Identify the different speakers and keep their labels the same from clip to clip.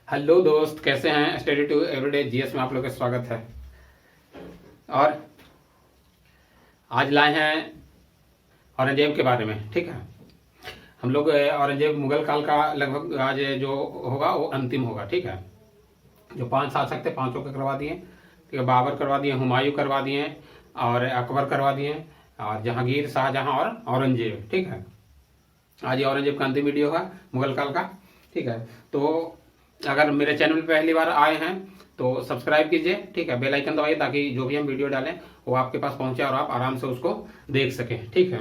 Speaker 1: Hello दोस्त, कैसे हैं। स्टडी टू एवरीडे जीएस में आप लोग का स्वागत है। और आज लाए हैं औरंगजेब के बारे में। ठीक है, हम लोग औरंगजेब मुगल काल का लगभग आज जो होगा वो अंतिम होगा। ठीक है, जो 5 शासक थे पांचों को करवा दिए। ठीक है, बाबर करवा दिए, हुमायूं करवा दिए और अकबर करवा दिए और जहांगीर, शाहजहां और औरंगजेब। ठीक है, आज ये औरंगजेब का अंतिम वीडियो है मुगल काल का। ठीक है, तो अगर मेरे चैनल पे पहली बार आए हैं तो सब्सक्राइब कीजिए। ठीक है, बेल आइकन दबाइए ताकि जो भी हम वीडियो डालें वो आपके पास पहुंचे और आप आराम से उसको देख सकें। ठीक है,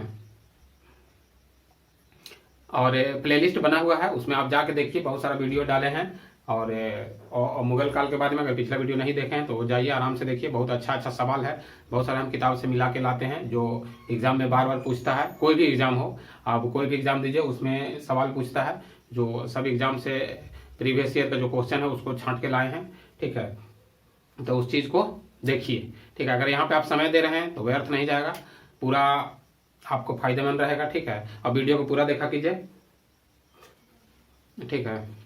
Speaker 1: और प्लेलिस्ट बना हुआ है, उसमें आप जाके देखिए, बहुत सारा वीडियो डाले हैं। और मुगल काल के बारे में अगर पिछला वीडियो नहीं देखे हैं तो जाइए आराम से देखिए। बहुत अच्छा अच्छा सवाल है, बहुत सारे हम किताब से मिला के लाते हैं जो एग्जाम में बार बार पूछता है। कोई भी एग्जाम हो, आप कोई भी एग्जाम दीजिए, उसमें सवाल पूछता है जो सब एग्जाम से प्रीवियस ईयर का जो क्वेश्चन है उसको छांट के लाए हैं। ठीक है, तो उस चीज़ को देखिए। ठीक है, अगर यहाँ पे आप समय दे रहे हैं तो व्यर्थ नहीं जाएगा, पूरा आपको फायदेमंद रहेगा। ठीक है, और वीडियो को पूरा देखा कीजिए। ठीक है,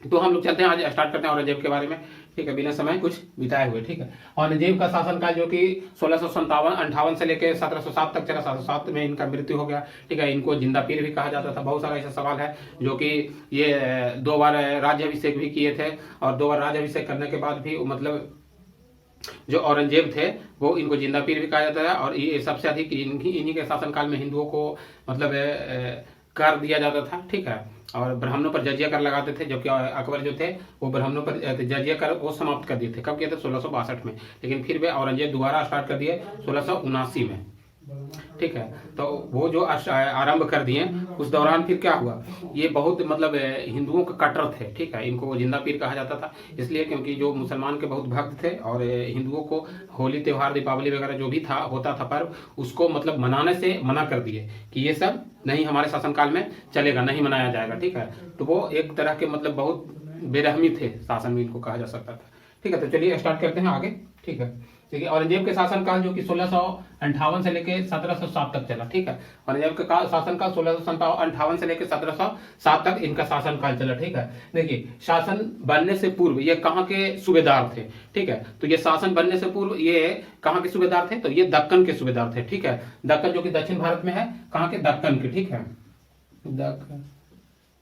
Speaker 1: तो हम लोग चलते हैं, आज स्टार्ट करते हैं औरंगजेब के बारे में। ठीक है, बिना समय कुछ बिताए हुए। ठीक है, औरंगजेब का शासनकाल जो कि 1657 से लेकर 1707 तक चला। 1707 में इनका मृत्यु हो गया। ठीक है, इनको जिंदा पीर भी कहा जाता था। बहुत सारा ऐसा सवाल है जो कि ये 2 बार राज्याभिषेक भी किए थे और 2 बार राज्याभिषेक करने के बाद भी मतलब जो औरंगजेब थे वो इनको जिंदा पीर भी कहा जाता है। और ये सबसे अधिक इन्हीं के शासनकाल में हिंदुओं को मतलब कर दिया जाता था। ठीक है, और ब्राह्मणों पर जजिया कर लगाते थे, जबकि अकबर जो थे वो ब्राह्मणों पर जजिया कर वो समाप्त कर दिए थे। कब किया था? 1662 में। लेकिन फिर वे औरंगजेब दोबारा स्टार्ट कर दिए 1679 में। ठीक है, तो वो जो आरंभ कर दिए उस दौरान फिर क्या हुआ, ये बहुत मतलब हिंदुओं के कट्टर थे। ठीक है, इनको जिंदा पीर कहा जाता था इसलिए क्योंकि जो मुसलमान के बहुत भक्त थे और हिंदुओं को होली त्योहार, दीपावली वगैरह जो भी था होता था पर्व, उसको मतलब मनाने से मना कर दिए कि ये सब नहीं, हमारे शासनकाल में चलेगा, नहीं मनाया जाएगा। ठीक है, तो वो एक तरह के मतलब बहुत बेरहमी थे शासन में, इनको कहा जा सकता था। ठीक है, तो चलिए स्टार्ट करते हैं आगे। ठीक है, देखिए औरंगजेब के शासनकाल जो कि 1658 से लेकर 1707 तक चला। ठीक है, औरंगजेब का शासनकाल 1658 से लेकर 1707 तक इनका शासनकाल चला। ठीक है, देखिए शासन बनने से पूर्व ये कहाँ के सूबेदार थे। ठीक है, तो ये शासन बनने से पूर्व ये कहाँ के सूबेदार थे? तो ये दक्कन के सूबेदार थे। ठीक है, दक्कन जो कि दक्षिण भारत में है, कहाँ के? दक्कन के। ठीक है,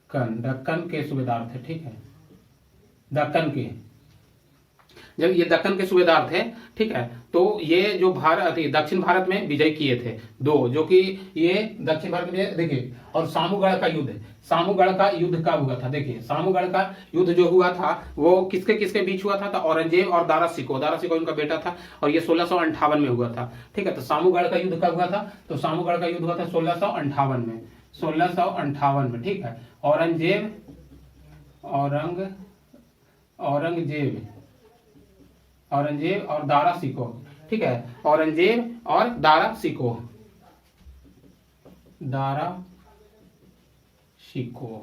Speaker 1: दक्कन के सूबेदार थे। ठीक है, दक्कन के, जब ये दक्कन के सूबेदार थे। ठीक है, तो ये जो भारत दक्षिण भारत में विजय किए थे 2, जो कि ये दक्षिण भारत में देखिए। और सामूगढ़ का युद्ध, सामूगढ़ का युद्ध कब हुआ था? देखिए सामूगढ़ का युद्ध जो हुआ था वो किसके किसके बीच हुआ था? तो औरंगजेब और दारा शिकोह, दारा शिकोह उनका बेटा था और ये 1658 में हुआ था। ठीक है, तो सामूगढ़ का युद्ध कब हुआ था? तो सामूगढ़ का युद्ध हुआ था 1658 में, 1658 में। ठीक है, औरंगजेब औरंगजेब और दारा शिकोह। ठीक है, औरंगजेब और दारा शिकोह, दारा शिकोह।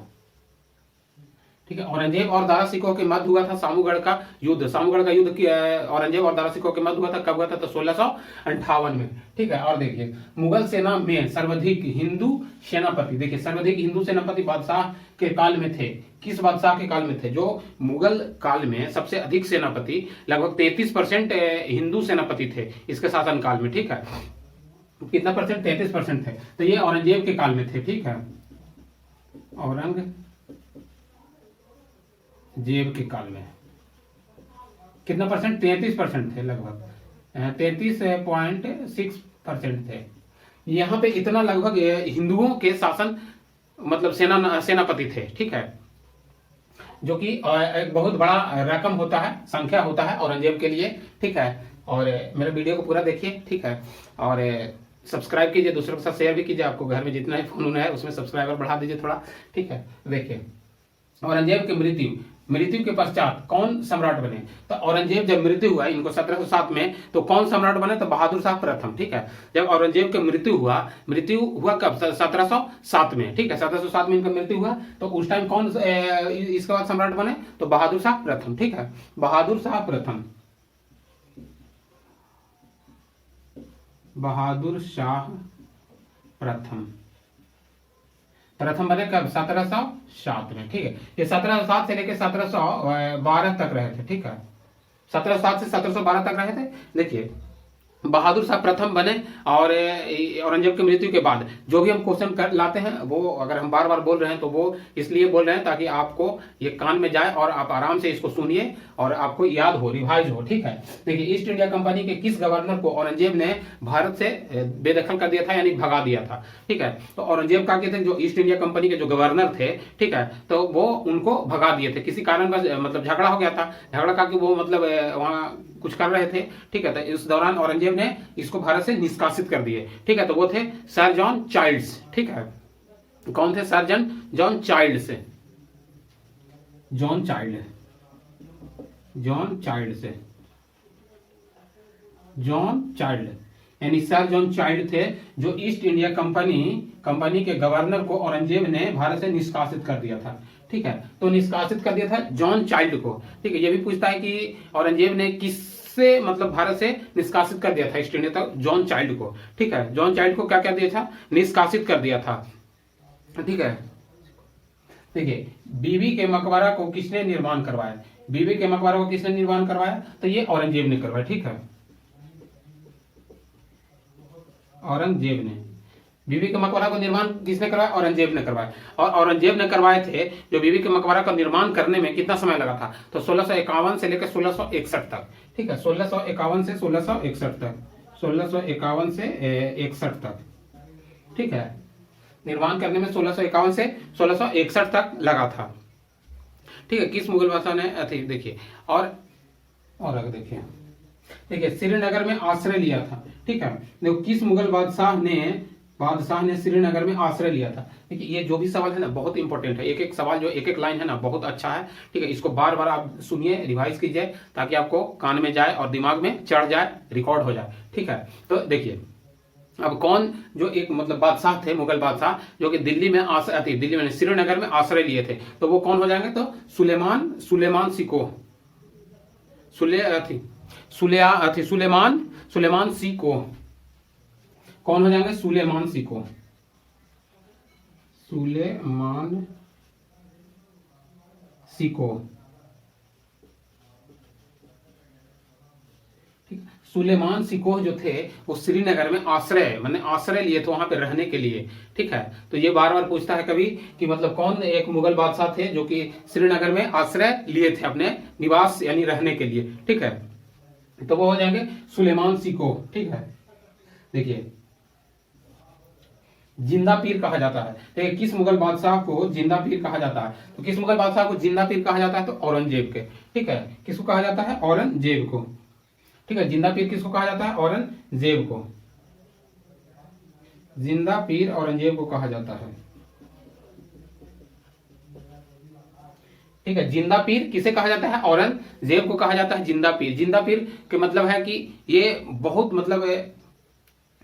Speaker 1: ठीक है, औरंगजेब और दारा शिकोह के मध्य हुआ था सामूगढ़ का युद्ध। सामूगढ़ का युद्ध औरंगजेब और दारा शिकोह के मध्य हुआ था। कब हुआ था? तो 1658 में। ठीक है, और देखिए मुगल सेना में सर्वाधिक हिंदू सेनापति, देखिए सर्वाधिक हिंदू सेनापति बादशाह के काल में थे। किस बादशाह के काल में थे? जो मुगल काल में सबसे अधिक सेनापति, लगभग 33% हिंदू सेनापति थे इसके शासन काल में। ठीक है, कितना परसेंट? 33% थे। तो ये औरंगजेब के काल में थे। ठीक है, औरंगजेब के काल में कितना परसेंट? 33% थे, लगभग 33.6% थे। यहाँ पे इतना लगभग हिंदुओं के शासन मतलब सेनापति थे। ठीक है, जो कि एक बहुत बड़ा रकम होता है, संख्या होता है औरंगजेब के लिए। ठीक है, और मेरे वीडियो को पूरा देखिए। ठीक है, और सब्सक्राइब कीजिए, दूसरों के साथ शेयर भी कीजिए। आपको घर में जितना ही फोन है उसमें सब्सक्राइबर बढ़ा दीजिए थोड़ा। ठीक है, देखिए औरंगजेब की मृत्यु के पश्चात कौन सम्राट बने? तो औरंगजेब जब मृत्यु हुआ इनको 1707 में, तो कौन सम्राट बने? तो बहादुर शाह प्रथम। ठीक है, जब औरंगजेब का मृत्यु हुआ कब? 1707 में। ठीक है, 1707 में इनका मृत्यु हुआ, तो उस टाइम कौन इसके बाद सम्राट बने? तो बहादुर शाह प्रथम। ठीक है, बहादुर शाह प्रथम, बहादुर शाह प्रथम। प्रथम बने कब? 1707 में, ठीक है। ये 1707 से लेकर 1712 तक रहे थे, ठीक है। 1707 से 1712 तक रहे थे। देखिए बहादुर शाह प्रथम बने, और औरंगजेब की मृत्यु के बाद जो भी हम क्वेश्चन कर लाते हैं वो अगर हम बार बार बोल रहे हैं तो वो इसलिए बोल रहे हैं ताकि आपको ये कान में जाए और आप आराम से इसको सुनिए और आपको याद हो, रिवाइज हो, ठीक है। देखिए ईस्ट इंडिया कंपनी के किस गवर्नर को औरंगजेब ने भारत से बेदखल कर दिया था, यानी भगा दिया था, ठीक है। तो औरंगजेब का थे जो ईस्ट इंडिया कंपनी के जो गवर्नर थे, ठीक है, तो वो उनको भगा दिए थे किसी कारण, मतलब झगड़ा हो गया था, झगड़ा का कि वो मतलब वहाँ कुछ कर रहे थे, ठीक है। तो इस दौरान औरंगजेब ने इसको भारत से निष्कासित कर दिए, ठीक है। तो वो थे सर जॉन चाइल्ड्स, ठीक है। कौन थे? Sir John Childs, John Child, John Childs, John Child, यानी सर जॉन चाइल्ड थे जो ईस्ट इंडिया कंपनी के गवर्नर को औरंगजेब ने भारत से निष्कासित कर दिया था, ठीक है। तो निष्कासित कर दिया था जॉन चाइल्ड को, ठीक है। ये भी पूछता है कि औरंगजेब ने किससे मतलब भारत से निष्कासित कर दिया था ईस्ट इंडिया तक? जॉन चाइल्ड को, ठीक है। जॉन चाइल्ड को क्या दिया था? निष्कासित कर दिया था, ठीक है। देखिए बीबी के मकबरा को किसने निर्माण करवाया? बीबी के मकबरा को किसने निर्माण करवाया? तो ये औरंगजेब ने करवाया, ठीक है। औरंगजेब ने बीबी के मकबरा का निर्माण किसने करवाया? औरंगजेब ने करवाया। और औरंगजेब ने करवाए थे जो बीबी के मकबरा का निर्माण करने में कितना समय लगा था? तो 1651 से लेकर 1661 तक, ठीक है। 1651 से 1661 तक, 1651 से 61 तक, ठीक है। निर्माण करने में 1651 से 1661 तक लगा था, ठीक है। किस मुगल बादशाह ने देखिए और अगर देखिए श्रीनगर में आश्रय लिया था, ठीक है। देखो किस मुगल बादशाह ने श्रीनगर में आश्रय लिया था? देखिए ये जो भी सवाल है ना बहुत इंपॉर्टेंट है, एक एक सवाल जो एक एक लाइन है ना बहुत अच्छा है, ठीक है। इसको बार बार आप सुनिए, रिवाइज कीजिए ताकि आपको कान में जाए और दिमाग में चढ़ जाए, रिकॉर्ड हो जाए, ठीक है। तो देखिए अब कौन जो एक मतलब बादशाह थे, मुगल बादशाह जो कि दिल्ली में श्रीनगर में आश्रय लिए थे, तो वो कौन हो जाएंगे? तो सुलेमान सिको कौन हो जाएंगे? सुलेमान सिको, सुलेमान सिको जो थे वो श्रीनगर में आश्रय लिए थे वहां पे रहने के लिए, ठीक है। तो ये बार बार पूछता है कभी कि मतलब कौन एक मुगल बादशाह थे जो कि श्रीनगर में आश्रय लिए थे अपने निवास यानी रहने के लिए, ठीक है। तो वो हो जाएंगे सुलेमान सिको, ठीक है। देखिए जिंदा पीर कहा जाता है, ठीक है। किस मुगल बादशाह को जिंदा पीर कहा जाता है? तो किस मुगल बादशाह को जिंदा पीर कहा जाता है? तो औरंगजेब के, ठीक है। किसको कहा जाता है? औरंगजेब को, ठीक है। जिंदा पीर किसको कहा जाता है? औरंगजेब को, जिंदा पीर औरंगजेब को कहा जाता है, ठीक है। जिंदा पीर किसे कहा जाता है? औरंगजेब को कहा जाता है जिंदा पीर। जिंदा पीर के मतलब है कि ये बहुत मतलब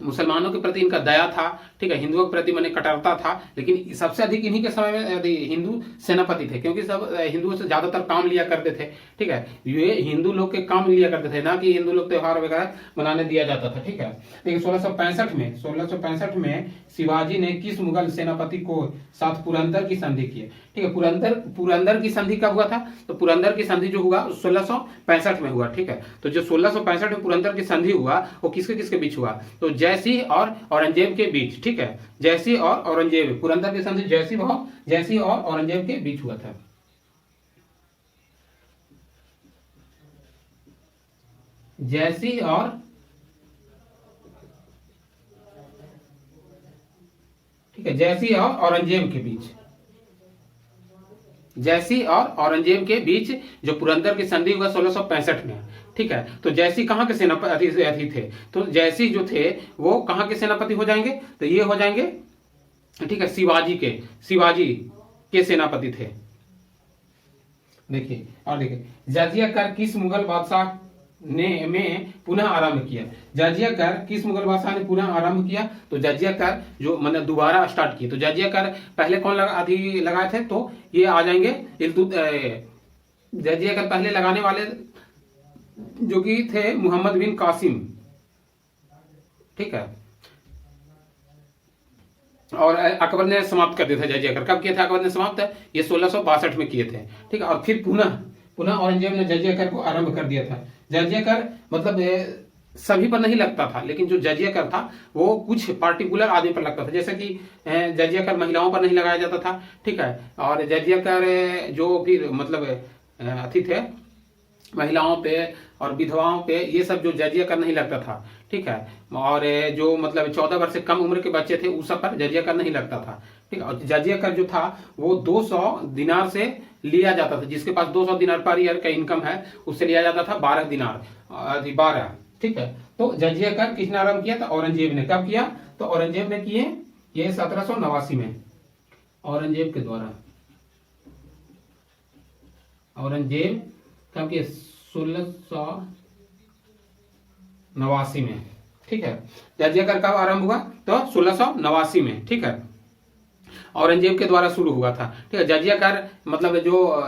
Speaker 1: मुसलमानों के प्रति इनका दया था, ठीक है। हिंदुओं के प्रति मैंने कटरता था, लेकिन सबसे अधिक इन्हीं के समय में हिंदू सेनापति थे, क्योंकि सब हिंदुओं से ज्यादातर काम लिया करते थे, ठीक है। ये हिंदू लोग के काम लिया करते थे, ना कि हिंदू लोग त्योहार वगैरह मनाने दिया जाता था, ठीक है। लेकिन 1665 में शिवाजी ने किस मुगल सेनापति को साथ पुरंदर की संधि की? ठीक है। पुरंदर की संधि कब हुआ था? तो पुरंदर की संधि जो हुआ 1665 में हुआ, ठीक है। तो जो 1665 में पुरंदर की संधि हुआ वो किसके किसके बीच हुआ? तो जयसिंह और औरंगजेब के बीच, ठीक है। जयसिंह और औरंगजेब, पुरंदर की संधि जयसिंह और औरंगजेब के बीच हुआ था। जयसिंह और ठीक है, जयसिंह और औरंगजेब के बीच, जयसिंह और औरंगजेब के बीच जो पुरंदर की संधि हुआ 1665 में, ठीक है। तो जयसिंह कहाँ के सेनापति थे? तो जयसिंह जो थे वो कहाँ के सेनापति हो जाएंगे? तो ये हो जाएंगे, ठीक है, शिवाजी के सेनापति थे। देखिए और देखिए जजिया कर किस मुगल बादशाह में पुनः आरंभ किया? जजिया कर किस मुगल बादशाह ने पुनः आरंभ किया? तो जजिया कर जो मतलब दोबारा स्टार्ट किए। तो जजिया कर पहले कौन लगाए थे? तो ये आ जाएंगे जजिया कर पहले लगाने वाले जो कि थे मोहम्मद बिन कासिम, ठीक है। और अकबर ने समाप्त कर दिया था जजिया कर। कब किया था अकबर ने समाप्त? ये 1662 में किए थे, ठीक है। और फिर पुनः पुनः औरंगजेब ने जजिया कर को आरंभ कर दिया था। जजिया कर मतलब सभी पर नहीं लगता था, लेकिन जो जजिया कर था वो कुछ पार्टिकुलर आदमी पर लगता था। जैसे कि जजिया कर महिलाओं पर नहीं लगाया जाता था, ठीक है। और जजिया कर जो फिर मतलब अति थे महिलाओं पे और विधवाओं पे, ये सब जो जजिया कर नहीं लगता था, ठीक है। और जो मतलब 14 वर्ष से कम उम्र के बच्चे थे उस सब पर जजिया कर नहीं लगता था, ठीक है। और जजिया कर जो था वो 200 दिनार से लिया जाता था। जिसके पास 200 दिनार पर ईयर का इनकम है उससे लिया जाता था 12 दिनार, 12, ठीक है। तो जजिया कर किसने आरंभ किया था? औरंगजेब ने। कब किया? तो औरंगजेब ने किए ये 1789 में, औरंगजेब के द्वारा। औरंगजेब कब किया? 1689 में, ठीक है। जजिया कर कब आरंभ हुआ? तो 1689 में, ठीक है। औरंगजेब के द्वारा शुरू हुआ था, ठीक है। जजिया कर मतलब जो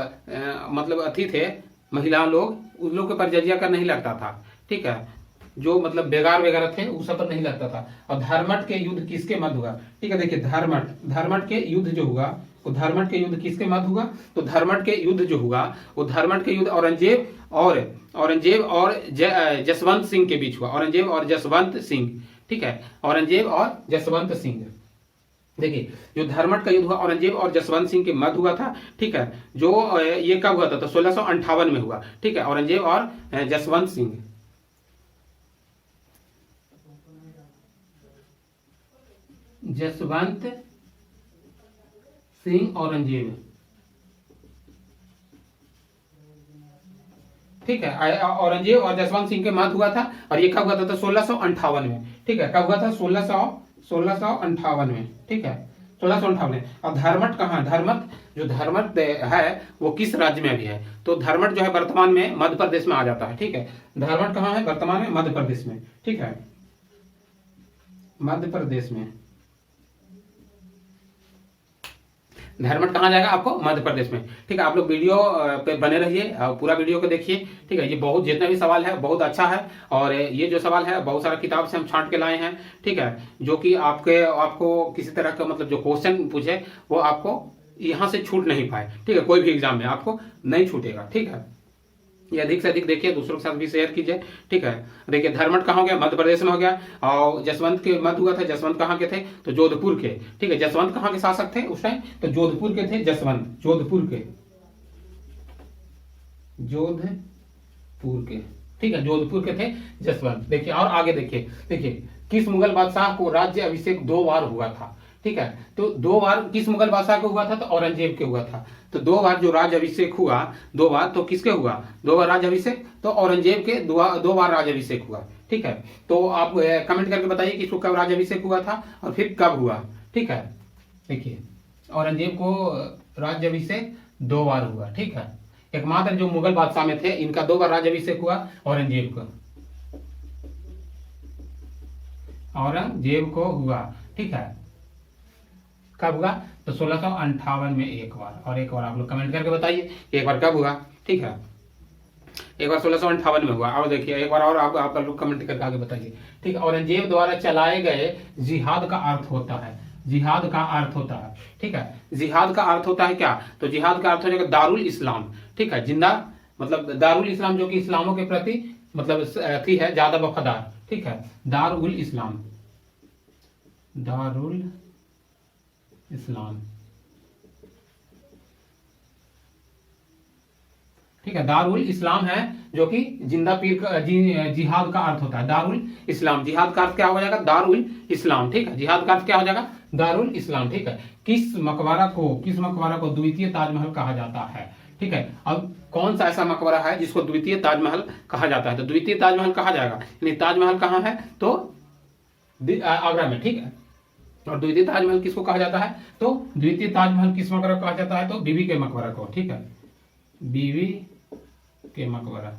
Speaker 1: मतलब अति थे महिला लोग, उन लोग के पर जजिया कर नहीं लगता था, ठीक है। जो मतलब बेगार वगैरह थे उस सब पर नहीं लगता था। और धर्मट के युद्ध किसके मध्य हुआ? ठीक है, देखिए धर्मट के युद्ध जो हुआ वो धर्मट के युद्ध किसके मध्य हुआ? तो धर्मट के युद्ध जो हुआ वो धर्मट के युद्ध औरंगजेब और जसवंत सिंह के बीच हुआ। औरंगजेब और जसवंत सिंह, ठीक है। औरंगजेब और जसवंत सिंह, देखिए जो धर्मट का युद्ध हुआ औरंगजेब और जसवंत सिंह के मध्य हुआ था, ठीक है। जो ये कब हुआ था? तो 1658 में हुआ, ठीक है। औरंगजेब और जसवंत सिंह, जसवंत सिंह औरंगजेब, ठीक है। औरंगजेब और जसवंत सिंह के मध्य हुआ था। और ये कब हुआ था? तो 1658 में, ठीक है। कब हुआ था? 1658 में, ठीक है। 1658 में। अब धर्मट कहाँ? धर्मट जो धर्मट है वो किस राज्य में भी है? तो धर्मट जो है वर्तमान में मध्य प्रदेश में आ जाता है, ठीक है। धर्मट कहाँ है? वर्तमान में मध्य प्रदेश में, ठीक है, मध्य प्रदेश में। धर्मट कहाँ जाएगा आपको? मध्य प्रदेश में, ठीक है। आप लोग वीडियो पे बने रहिए, पूरा वीडियो को देखिए, ठीक है। ये बहुत जितना भी सवाल है बहुत अच्छा है। और ये जो सवाल है बहुत सारा किताब से हम छांट के लाए हैं, ठीक है। जो कि आपको किसी तरह का मतलब जो क्वेश्चन पूछे वो आपको यहाँ से छूट नहीं पाए, ठीक है। कोई भी एग्जाम में आपको नहीं छूटेगा, ठीक है। ये अधिक से अधिक देखिए, दूसरों के साथ भी शेयर कीजिए, ठीक है। देखिए धर्मट कहाँ हो गया? मध्य प्रदेश में हो गया। और जसवंत के मध्य हुआ था। जसवंत कहाँ के थे? तो जोधपुर के, ठीक है। जसवंत कहाँ के शासक थे उस टाइम? तो जोधपुर के थे जसवंत, जोधपुर के, ठीक है। जोधपुर के थे जसवंत। देखिए और आगे देखिए किस मुगल बादशाह को राज्य अभिषेक 2 बार हुआ था, ठीक है। तो 2 बार किस मुगल बादशाह को हुआ था? तो औरंगजेब के हुआ था। तो 2 बार जो राज्य अभिषेक हुआ, 2 बार, तो किसके हुआ? 2 बार राज्य अभिषेक, तो औरंगजेब के 2 बार राज्य अभिषेक हुआ, ठीक है। तो आप कमेंट करके बताइए कि इसको कब राज्य अभिषेक हुआ था और फिर कब हुआ, ठीक है। देखिए औरंगजेब को राज्य अभिषेक 2 बार हुआ, ठीक है। एकमात्र जो मुगल बादशाह में थे इनका 2 बार राज्य अभिषेक हुआ, औरंगजेब को हुआ, ठीक है। कब हुआ? तो 1658 में एक बार, और एक बार आप लोग कमेंट करके बताइए एक बार कब हुआ, ठीक है। एक बार 1658 में हुआ। और देखिए एक बार और आप लोग कमेंट करके आगे बताइए, ठीक है। औरंगजेब द्वारा चलाए गए जिहाद का अर्थ होता है, जिहाद का अर्थ होता है, ठीक है। जिहाद का अर्थ होता है क्या? तो जिहाद का अर्थ हो जाएगा दारुल इस्लाम, ठीक है। जिंदा मतलब दारुल इस्लाम जो कि इस्लामों के प्रति मतलब है ज्यादा वफादार, ठीक है। दारुल इस्लाम, दारुल इस्लाम, ठीक है। दारुल इस्लाम है जो कि जिंदा पीर का जिहाद का अर्थ होता है दारुल इस्लाम। जिहाद का अर्थ क्या हो जाएगा? दारुल इस्लाम, ठीक है। जिहाद का अर्थ क्या हो जाएगा? दारुल इस्लाम, ठीक है। किस मकबरा को द्वितीय ताजमहल कहा जाता है, ठीक है। अब कौन सा ऐसा मकबरा है जिसको द्वितीय ताजमहल कहा जाता है? तो द्वितीय ताजमहल कहा जाएगा, यानी ताजमहल कहाँ है? तो आगरा में, ठीक है। और द्वितीय ताजमहल किसको कहा जाता है? तो द्वितीय ताजमहल किस मकबरा को कहा जाता है? तो बीबी के मकबरा को, ठीक है, बीबी के मकबरा,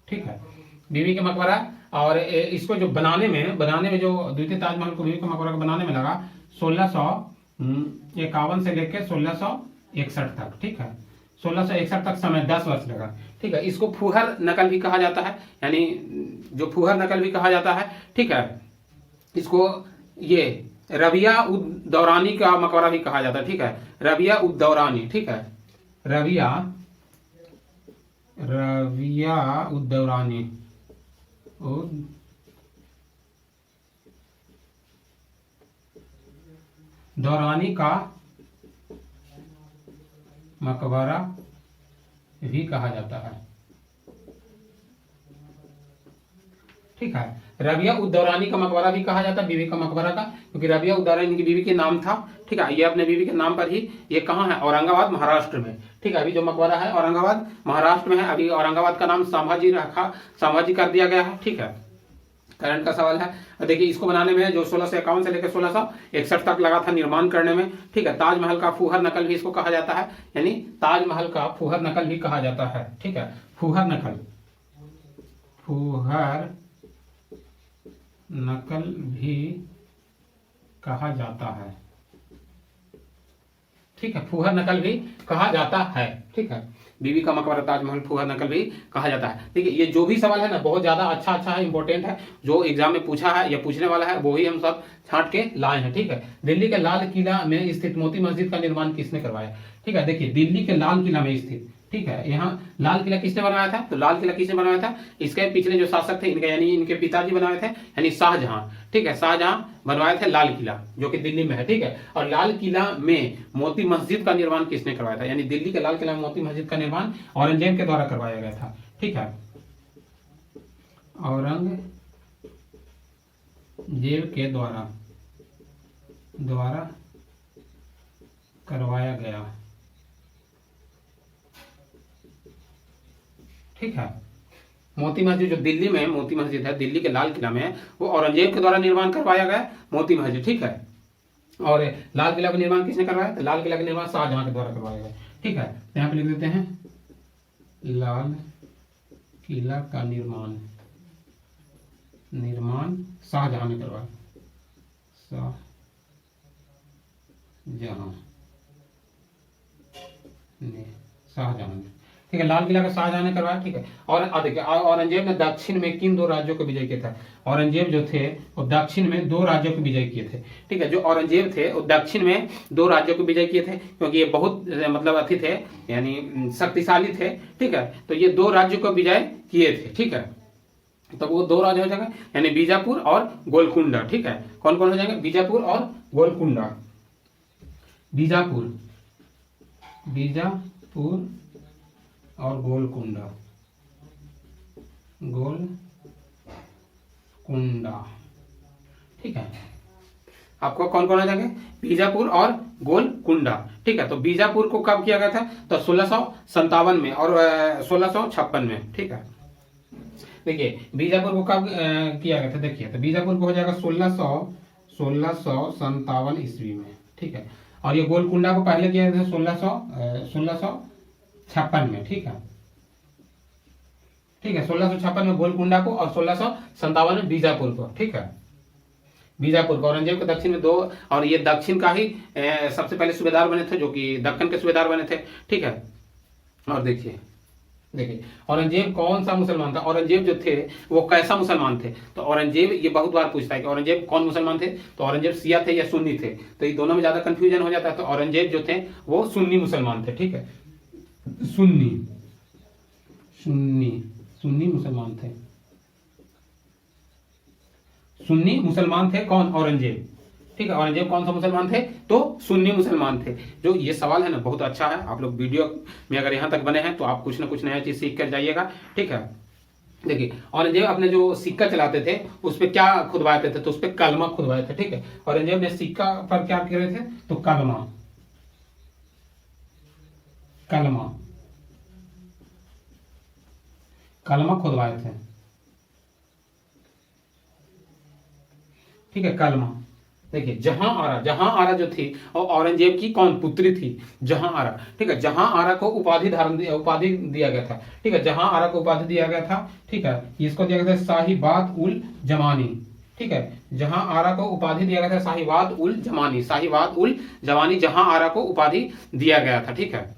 Speaker 1: ठीक है, बीबी के मकबरा। और इसको जो बनाने में जो द्वितीय ताजमहल को बीबी के मकबरा को बनाने में लगा 1651 से लेकर 1661 तक, ठीक है। 1661 तक समय 10 वर्ष लगा, ठीक है। इसको फुहर नकल भी कहा जाता है, यानी जो फुहर नकल भी कहा जाता है, ठीक है। इसको ये रबिया उद दौरानी का मकबरा भी कहा जाता है, ठीक है, रबिया उद दौरानी, ठीक है, रबिया उद दौरानी दौरानी का मकबरा भी कहा जाता है, ठीक है। रबिया उद दौरानी का मकबरा भी कहा जाता है, बीवी का मकबरा का, क्योंकि रबिया उद दौरानी की बीवी के नाम था, ठीक है। ये अपने बीवी के नाम पर ही, ये कहाँ है, औरंगाबाद महाराष्ट्र में, ठीक है। अभी जो मकबरा है औरंगाबाद महाराष्ट्र में है। अभी औरंगाबाद का नाम संभाजी संभाजी कर दिया गया है, ठीक है। करंट का सवाल है, देखिए इसको बनाने में जो 1651 से लेकर 1661 तक लगा था निर्माण करने में, ठीक है। ताजमहल का फूहर नकल भी इसको कहा जाता है, यानी ताजमहल का फूहर नकल भी कहा जाता है, ठीक है। फूहर नकल भी कहा जाता है, ठीक है। फूहर नकल भी कहा जाता है, ठीक है। बीबी का मकबरा ताजमहल फूहर नकल भी कहा जाता है, ठीक है। ये जो भी सवाल है ना बहुत ज्यादा अच्छा है, इंपॉर्टेंट है, जो एग्जाम में पूछा है या पूछने वाला है वो ही हम सब छांट के लाए हैं, ठीक है। दिल्ली के लाल किला में स्थित मोती मस्जिद का निर्माण किसने करवाया, ठीक है। देखिए दिल्ली के लाल किला में स्थित, ठीक है, यहाँ लाल किला किसने बनवाया था, तो लाल किला किसने बनवाया था, इसके पिछले जो शासक थे इनके, यानी इनके पिताजी बनवाए थे, यानी शाहजहां, ठीक है। शाहजहां बनवाए थे लाल किला जो कि दिल्ली में है, ठीक है। और लाल किला में मोती मस्जिद का निर्माण किसने करवाया था, यानी दिल्ली के लाल किला में मोती मस्जिद का निर्माण औरंगजेब के द्वारा करवाया गया था, ठीक है। औरंगजेब के द्वारा करवाया गया, ठीक है। मोती मस्जिद जो दिल्ली में मोती मस्जिद है, दिल्ली के लाल किला में, वो औरंगजेब के द्वारा निर्माण करवाया गया मोती मस्जिद, ठीक है। और लाल किला का निर्माण किसने करवाया, तो लाल किला का निर्माण शाहजहां के द्वारा करवाया गया, ठीक है। यहाँ पे लिख देते हैं लाल किला का निर्माण शाहजहां ने करवाया, शाहजहां ने, ठीक है। लाल किला का शाहजहां ने करवाया, ठीक है। और देखिए औरंगजेब ने दक्षिण में किन 2 राज्यों को विजय किया था, औरंगजेब जो थे वो दक्षिण में 2 राज्यों को विजय किए थे, ठीक है। जो औरंगजेब थे वो दक्षिण में 2 राज्यों को विजय किए थे, क्योंकि ये बहुत मतलब अथी थे, यानी शक्तिशाली थे, ठीक है। तो ये 2 राज्यों को विजय किए थे, ठीक है। तो वो 2 राज्य हो जाएंगे, यानी बीजापुर और गोलकुंडा, ठीक है। कौन कौन हो जाएंगे, बीजापुर और गोलकुंडा, बीजापुर और गोलकुंडा, ठीक है। आपको कौन कौन आ जाएंगे, बीजापुर और गोलकुंडा, ठीक है। तो बीजापुर को कब किया गया था, तो 1657 में और 1656 में, ठीक है। देखिए बीजापुर को कब किया गया था, देखिए तो बीजापुर को हो जाएगा 1657 ईस्वी में, ठीक है। और ये गोलकुंडा को पहले किया गया था 1656 में, ठीक है, ठीक है। 1656 में गोलकुंडा को और 1657 में बीजापुर को, ठीक है। बीजापुर को औरंगजेब के दक्षिण में 2, और ये दक्षिण का ही सबसे पहले सूबेदार बने थे, जो कि दक्कन के सूबेदार बने थे, ठीक है। और देखिए औरंगजेब कौन सा मुसलमान था, औरंगजेब जो थे वो कैसा मुसलमान थे, तो औरंगजेब, ये बहुत बार पूछता है कि औरंगजेब कौन मुसलमान थे, तो औरंगजेब शिया थे या सुन्नी थे, तो ये दोनों में ज्यादा कंफ्यूजन हो जाता है। तो औरंगजेब जो थे वो सुन्नी मुसलमान थे, ठीक है। सुन्नी मुसलमान थे, सुन्नी मुसलमान थे कौन, औरंगजेब, ठीक है। औरंगजेब कौन सा मुसलमान थे, तो सुन्नी मुसलमान थे। जो ये सवाल है ना बहुत अच्छा है, आप लोग वीडियो में अगर यहाँ तक बने हैं तो आप कुछ ना कुछ नया चीज सीख कर जाइएगा, ठीक है। देखिए औरंगजेब अपने जो सिक्का चलाते थे उस पर क्या खुदवाते थे, तो उस पर कलमा खुदवाए थे, ठीक है। औरंगजेब ने सिक्का पर क्या कर रहे थे, तो कलमा खुदवाए थे, ठीक है, कलमा। देखिए जहां आरा जो थी और औरंगजेब की कौन पुत्री थी, जहां आरा, ठीक है। जहां आरा को उपाधि दिया गया था, ठीक है। जहां आरा को उपाधि दिया गया था, ठीक है। इसको दिया गया था साहिबात उल जमानी, ठीक है। जहां आरा को उपाधि दिया गया था साहिबात उल जमानी, जहां आरा को उपाधि दिया गया था, ठीक है।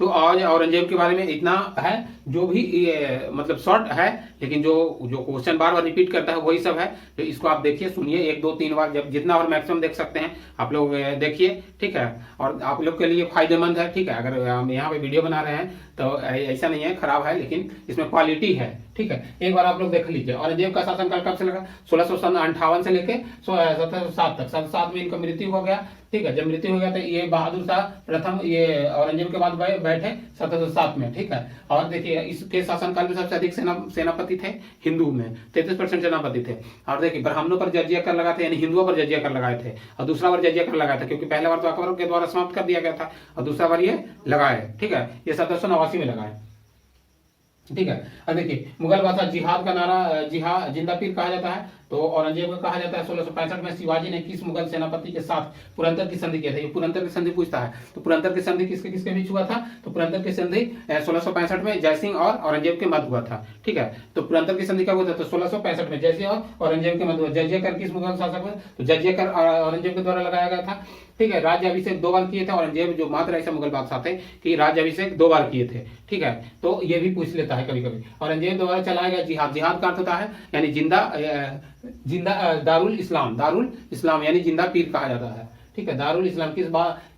Speaker 1: तो आज औरंगजेब के बारे में इतना है, जो भी ये मतलब शॉर्ट है, लेकिन जो जो क्वेश्चन बार बार रिपीट करता है वही सब है। तो इसको आप देखिए, सुनिए 1 2 3 बार, जब जितना और मैक्सिमम देख सकते हैं आप लोग देखिए, ठीक है। और आप लोग के लिए फायदेमंद है, ठीक है। अगर हम यहाँ पे वीडियो बना रहे हैं तो ऐसा नहीं है खराब है, लेकिन इसमें क्वालिटी है, ठीक है। एक बार आप लोग देख लीजिए। औरंगजेब का शासनकाल कब से लगा? 1658 से लेके 1707 तक। 1707 में इनका मृत्यु हो गया, ठीक है। जब मृत्यु हो गया तो ये बहादुर शाह प्रथम ये औरंगजेब के बाद बैठे 1707 में, ठीक है। और देखिए इसके शासनकाल में सबसे अधिक सेनापति थे हिंदू में, 33% सेनापति थे। और देखिए ब्राह्मणों पर जजिया कर लगाए थे, यानी हिंदुओं पर जजिया कर लगाए थे, और दूसरा बार जजिया कर लगाया था, क्योंकि पहले बार तो अकबर के द्वारा समाप्त कर दिया गया था, और दूसरा बार ये लगाए, ठीक है। ये 1789 में लगाए, ठीक है। अब देखिए मुगल बादशाह जिहाद का नारा जिंदा पीर कहा जाता है, तो औरंगजेब को कहा जाता है। 1665 में शिवाजी ने किस मुगल सेनापति के साथ पुरंदर की संधि किया था? ये पुरंदर की संधि पूछता है, तो पुरंदर की संधि किसके किसके बीच हुआ था? तो पुरंदर की संधि 1665 में जयसिंह और औरंगजेब के मध्य हुआ था, ठीक है। तो पुरंदर की संधि कब हुआ था? तो 1665 में जयसिंह और औरंगजेब के मध्य हुआ। जजिया कर किस मुगल शासक में? तो जजिया कर औरंगजेब के द्वारा लगाया गया था, ठीक है। राज्याभिषेक 2 बार किए थे औरंगजेब, जो मात्र ऐसा मुगल बादशाह थे कि राज्याभिषेक 2 बार किए थे, ठीक है। तो ये भी पूछ लेता है कभी कभी। औरंगजेब द्वारा चलाया गया जिहाद, जिहाद का अर्थ होता है यानी जिंदा दारुल इस्लाम यानी जिंदा पीर कहा जाता है, ठीक है। दारुल इस्लाम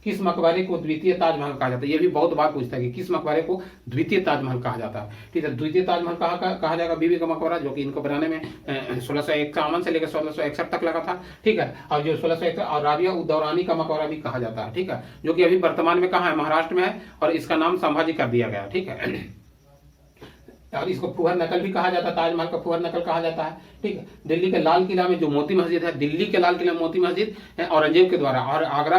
Speaker 1: किस मकबरे को द्वितीय ताजमहल कहा जाता है? ये भी बहुत बार पूछता है कि किस मकबरे को द्वितीय ताजमहल कहा जाता है, ठीक है। द्वितीय ताजमहल कहा जाएगा बीबी का मकबरा, जो कि इनको बनाने में 1651 से लेकर 1661 तक लगा था, ठीक है। और जो 1661 और राबिया उद्दौरानी का मकबरा भी कहा जाता है, ठीक है, जो कि अभी वर्तमान में कहाँ है? महाराष्ट्र में है, और इसका नाम संभाजी कर दिया गया, ठीक है। और इसको फुहर नकल भी कहा जाता है, ताजमहल का फुहर नकल कहा जाता है, ठीक है। दिल्ली के लाल किला में जो मोती मस्जिद है, दिल्ली के लाल किला में मोती मस्जिद औरंगजेब के द्वारा, और आगरा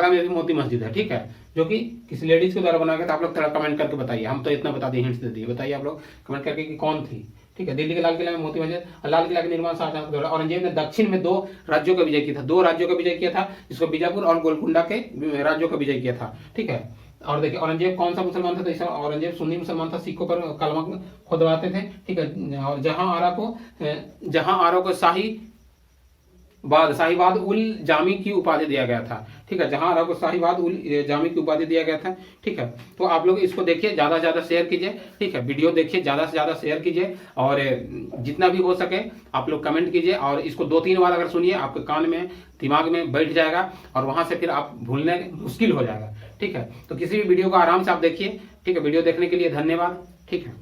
Speaker 1: में भी मोती मस्जिद है, ठीक है, जो कि किसी लेडीज के द्वारा बनाया गया था। आप लोग थोड़ा कमेंट करके बताइए, हम तो इतना बता दिए, हिंट्स दे दिए, बताइए आप लोग कमेंट करके कि कौन थी, ठीक है। दिल्ली के लाल किला में मोती मस्जिद, और लाल किला के निर्माण शाहजहां के द्वारा। औरंगजेब ने दक्षिण में 2 राज्यों का विजय किया था, 2 राज्यों का विजय किया था, जिसको बीजापुर और गोलकुंडा के राज्यों का विजय किया था, ठीक है। और देखिए औरंगजेब कौन सा मुसलमान था? तो ऐसा औरंगजेब सुन्नी मुसलमान था, सिखों पर कलमा खुदवाते थे, ठीक है। और जहां आरा को शाहीबाद उल जामी की उपाधि दिया गया था, ठीक है। जहां आरा को शाहीबाद उल जामी की उपाधि दिया गया था, ठीक है। तो आप लोग इसको देखिए, ज्यादा से ज्यादा शेयर कीजिए, ठीक है। वीडियो देखिए, ज्यादा से ज्यादा शेयर कीजिए, और जितना भी हो सके आप लोग कमेंट कीजिए। और इसको 2-3 बार अगर सुनिए, आपके कान में दिमाग में बैठ जाएगा, और वहां से फिर आप भूलने मुश्किल हो जाएगा, ठीक है। तो किसी भी वीडियो को आराम से आप देखिए, ठीक है। वीडियो देखने के लिए धन्यवाद, ठीक है।